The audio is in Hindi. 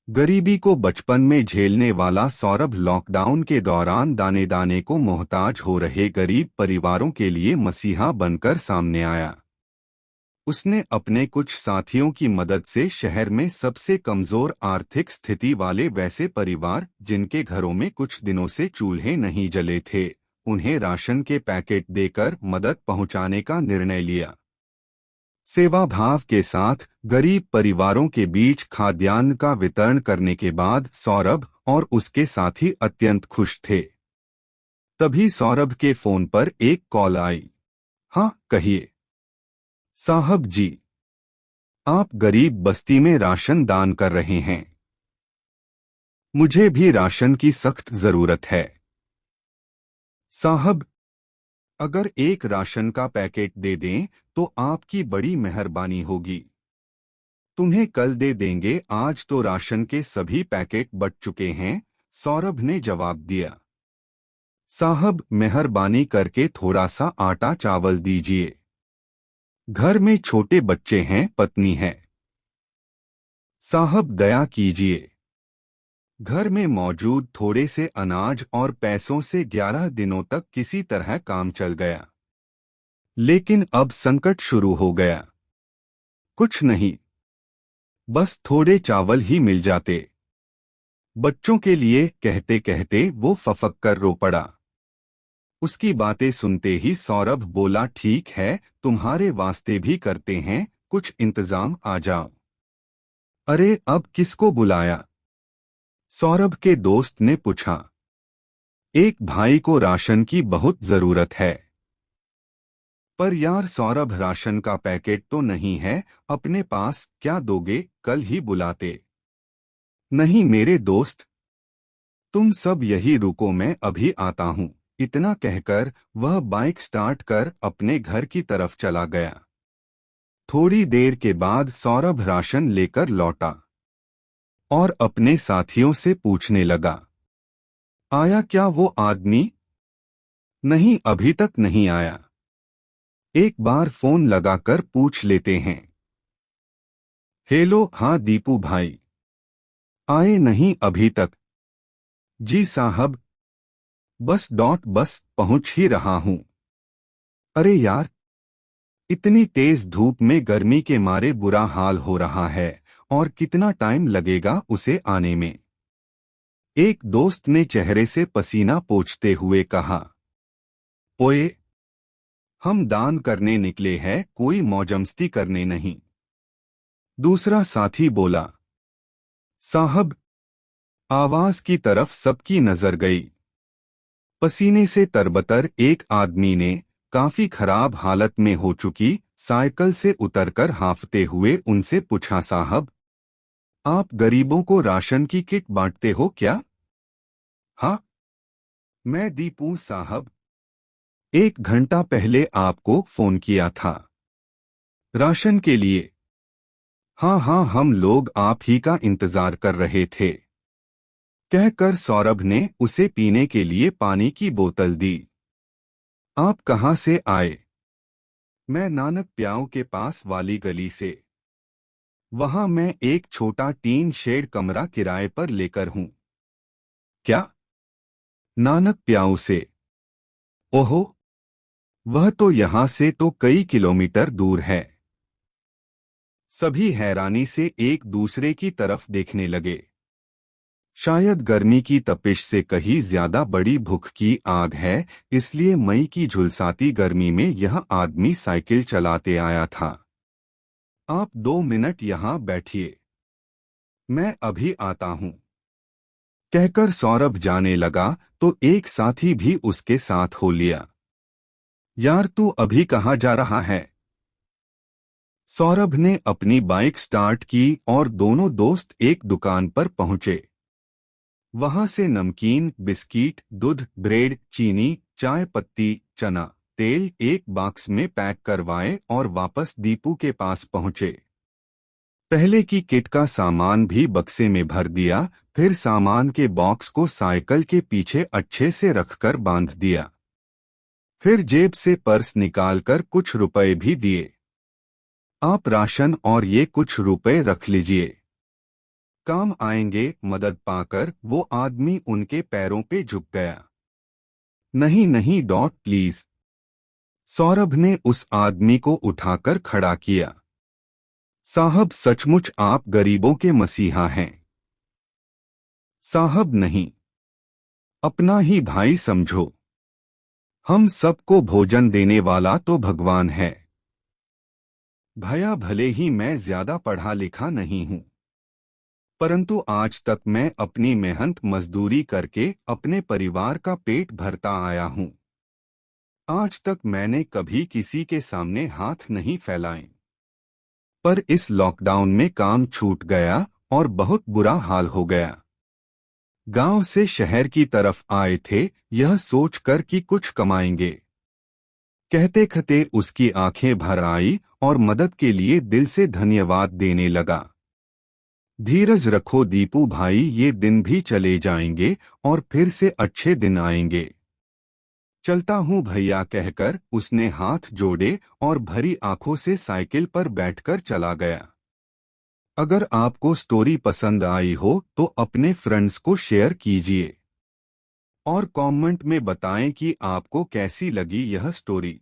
गरीबी को बचपन में झेलने वाला सौरभ लॉकडाउन के दौरान दाने दाने को मोहताज हो रहे गरीब परिवारों के लिए मसीहा बनकर सामने आया। उसने अपने कुछ साथियों की मदद से शहर में सबसे कमजोर आर्थिक स्थिति वाले वैसे परिवार जिनके घरों में कुछ दिनों से चूल्हे नहीं जले थे, उन्हें राशन के पैकेट देकर मदद पहुंचाने का निर्णय लिया। सेवा भाव के साथ गरीब परिवारों के बीच खाद्यान्न का वितरण करने के बाद सौरभ और उसके साथी अत्यंत खुश थे। तभी सौरभ के फोन पर एक कॉल आई। हाँ, कहिए। साहब जी, आप गरीब बस्ती में राशन दान कर रहे हैं। मुझे भी राशन की सख्त जरूरत है। साहब, अगर एक राशन का पैकेट दे दें तो आपकी बड़ी मेहरबानी होगी। तुम्हें कल दे देंगे, आज तो राशन के सभी पैकेट बच चुके हैं, सौरभ ने जवाब दिया। साहब, मेहरबानी करके थोड़ा सा आटा चावल दीजिए। घर में छोटे बच्चे हैं, पत्नी है। साहब, दया कीजिए। घर में मौजूद थोड़े से अनाज और पैसों से 11 दिनों तक किसी तरह काम चल गया, लेकिन अब संकट शुरू हो गया। कुछ नहीं, बस थोड़े चावल ही मिल जाते। बच्चों के लिए कहते कहते वो फफक कर रो पड़ा। उसकी बातें सुनते ही सौरभ बोला, ठीक है, तुम्हारे वास्ते भी करते हैं, कुछ इंतजाम, आ जाओ। अरे, अब किसको बुलाया? सौरभ के दोस्त ने पूछा। एक भाई को राशन की बहुत जरूरत है। पर यार सौरभ, राशन का पैकेट तो नहीं है अपने पास, क्या दोगे? कल ही बुलाते। नहीं मेरे दोस्त, तुम सब यही रुको, मैं अभी आता हूँ। इतना कहकर वह बाइक स्टार्ट कर अपने घर की तरफ चला गया। थोड़ी देर के बाद सौरभ राशन लेकर लौटा और अपने साथियों से पूछने लगा, आया क्या वो आदमी? नहीं, अभी तक नहीं आया। एक बार फोन लगाकर पूछ लेते हैं। हेलो, हाँ दीपू भाई, आए नहीं अभी तक? जी साहब, बस पहुंच ही रहा हूं। अरे यार, इतनी तेज धूप में गर्मी के मारे बुरा हाल हो रहा है, और कितना टाइम लगेगा उसे आने में? एक दोस्त ने चेहरे से पसीना पोंछते हुए कहा। ओए, हम दान करने निकले हैं, कोई मौजमस्ती करने नहीं। दूसरा साथी बोला। साहब, आवाज की तरफ सबकी नजर गई। पसीने से तरबतर एक आदमी ने काफी खराब हालत में हो चुकी साइकिल से उतरकर हांफते हुए उनसे पूछा, साहब, आप गरीबों को राशन की किट बांटते हो क्या? हाँ, मैं दीपू साहब, 1 घंटा पहले आपको फोन किया था राशन के लिए। हाँ हाँ, हम लोग आप ही का इंतजार कर रहे थे, कहकर सौरभ ने उसे पीने के लिए पानी की बोतल दी। आप कहाँ से आए? मैं नानक प्याऊ के पास वाली गली से। वहां मैं एक छोटा टीन शेड कमरा किराए पर लेकर हूं। क्या? नानक प्याऊ से? ओहो, वह तो यहां से तो कई किलोमीटर दूर है। सभी हैरानी से एक दूसरे की तरफ देखने लगे। शायद गर्मी की तपिश से कहीं ज्यादा बड़ी भूख की आग है, इसलिए मई की झुलसाती गर्मी में यह आदमी साइकिल चलाते आया था। आप 2 मिनट यहां बैठिए, मैं अभी आता हूं, कहकर सौरभ जाने लगा तो एक साथी भी उसके साथ हो लिया। यार, तू अभी कहाँ जा रहा है? सौरभ ने अपनी बाइक स्टार्ट की और दोनों दोस्त एक दुकान पर पहुंचे। वहां से नमकीन, बिस्किट, दूध, ब्रेड, चीनी, चाय पत्ती, चना, तेल एक बॉक्स में पैक करवाए और वापस दीपू के पास पहुंचे। पहले की किट का सामान भी बक्से में भर दिया, फिर सामान के बॉक्स को साइकिल के पीछे अच्छे से रखकर बांध दिया। फिर जेब से पर्स निकालकर कुछ रुपए भी दिए। आप राशन और ये कुछ रुपए रख लीजिए। काम आएंगे। मदद पाकर वो आदमी उनके पैरों पे झुक गया। नहीं नहीं डॉट प्लीज। सौरभ ने उस आदमी को उठाकर खड़ा किया। साहब सचमुच आप गरीबों के मसीहा हैं। साहब नहीं, अपना ही भाई समझो। हम सबको भोजन देने वाला तो भगवान है। भैया भले ही मैं ज्यादा पढ़ा लिखा नहीं हूं, परंतु आज तक मैं अपनी मेहनत मजदूरी करके अपने परिवार का पेट भरता आया हूं। आज तक मैंने कभी किसी के सामने हाथ नहीं फैलाए। पर इस लॉकडाउन में काम छूट गया और बहुत बुरा हाल हो गया। गांव से शहर की तरफ आए थे यह सोचकर कि कुछ कमाएंगे। कहते कहते उसकी आंखें भर आई और मदद के लिए दिल से धन्यवाद देने लगा। धीरज रखो दीपू भाई, ये दिन भी चले जाएंगे और फिर से अच्छे दिन आएंगे। चलता हूँ भैया कहकर उसने हाथ जोड़े और भरी आंखों से साइकिल पर बैठकर चला गया। अगर आपको स्टोरी पसंद आई हो तो अपने फ्रेंड्स को शेयर कीजिए और कमेंट में बताएं कि आपको कैसी लगी यह स्टोरी।